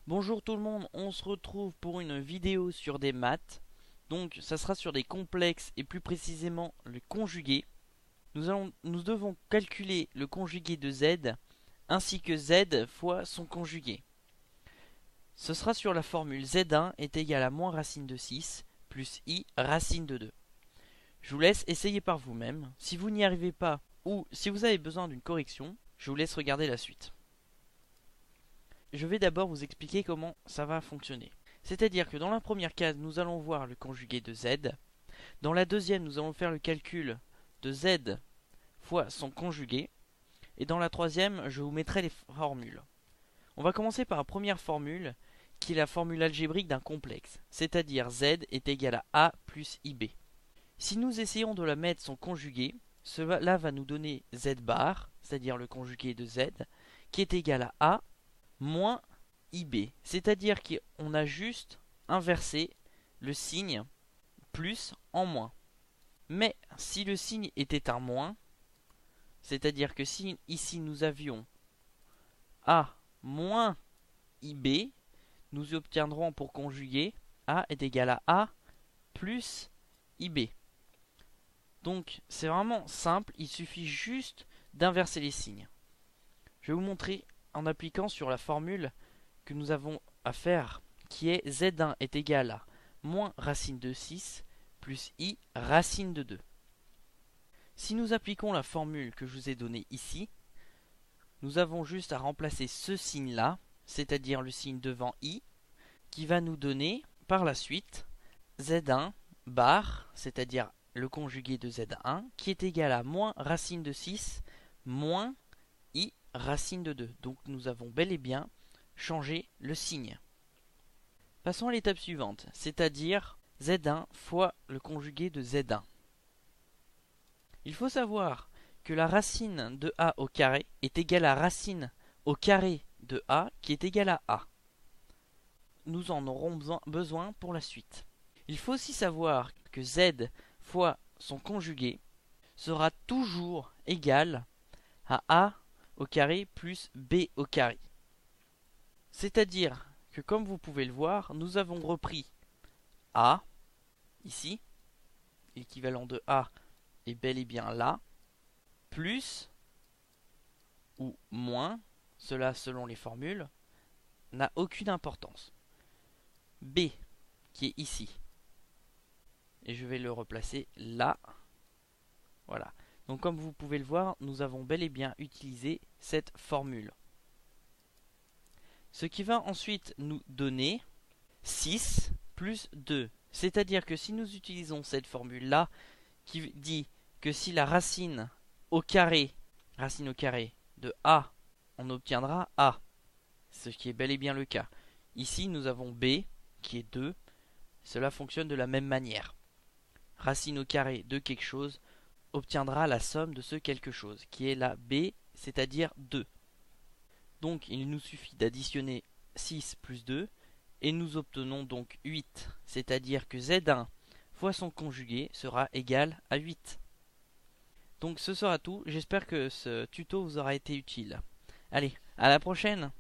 Bonjour tout le monde, on se retrouve pour une vidéo sur des maths. Donc ça sera sur des complexes et plus précisément le conjugué. Nous devons calculer le conjugué de z ainsi que z fois son conjugué. Ce sera sur la formule z1 est égal à moins racine de 6 plus i racine de 2. Je vous laisse essayer par vous-même. Si vous n'y arrivez pas ou si vous avez besoin d'une correction, je vous laisse regarder la suite. Je vais d'abord vous expliquer comment ça va fonctionner. C'est-à-dire que dans la première case, nous allons voir le conjugué de z. Dans la deuxième, nous allons faire le calcul de z fois son conjugué. Et dans la troisième, je vous mettrai les formules. On va commencer par la première formule, qui est la formule algébrique d'un complexe. C'est-à-dire z est égal à a plus ib. Si nous essayons de la mettre son conjugué, cela va nous donner z bar, c'est-à-dire le conjugué de z, qui est égal à a moins ib, c'est-à-dire qu'on a juste inversé le signe plus en moins. Mais si le signe était un moins, c'est-à-dire que si ici nous avions a moins ib, nous obtiendrons pour conjuguer a est égal à a plus ib. Donc c'est vraiment simple, il suffit juste d'inverser les signes. Je vais vous montrer en appliquant sur la formule que nous avons à faire, qui est z1 est égal à moins racine de 6 plus i racine de 2. Si nous appliquons la formule que je vous ai donnée ici, nous avons juste à remplacer ce signe-là, c'est-à-dire le signe devant i, qui va nous donner par la suite z1 bar, c'est-à-dire le conjugué de z1, qui est égal à moins racine de 6 moins i racine de 2. Donc nous avons bel et bien changé le signe. Passons à l'étape suivante, c'est-à-dire z1 fois le conjugué de z1. Il faut savoir que la racine de a au carré est égale à racine au carré de a qui est égal à a. Nous en aurons besoin pour la suite. Il faut aussi savoir que z fois son conjugué sera toujours égal à a au carré plus b au carré. C'est-à-dire que comme vous pouvez le voir, nous avons repris a, ici, l'équivalent de a est bel et bien là, plus ou moins, cela selon les formules, n'a aucune importance. B, qui est ici, et je vais le replacer là, voilà. Donc comme vous pouvez le voir, nous avons bel et bien utilisé cette formule. Ce qui va ensuite nous donner 6 plus 2. C'est-à-dire que si nous utilisons cette formule-là, qui dit que si la racine au carré de a, on obtiendra a. Ce qui est bel et bien le cas. Ici, nous avons b, qui est 2. Cela fonctionne de la même manière. Racine au carré de quelque chose obtiendra la somme de ce quelque chose, qui est la b, c'est-à-dire 2. Donc il nous suffit d'additionner 6 plus 2 et nous obtenons donc 8, c'est-à-dire que z1 fois son conjugué sera égal à 8. Donc ce sera tout, j'espère que ce tuto vous aura été utile. Allez, à la prochaine!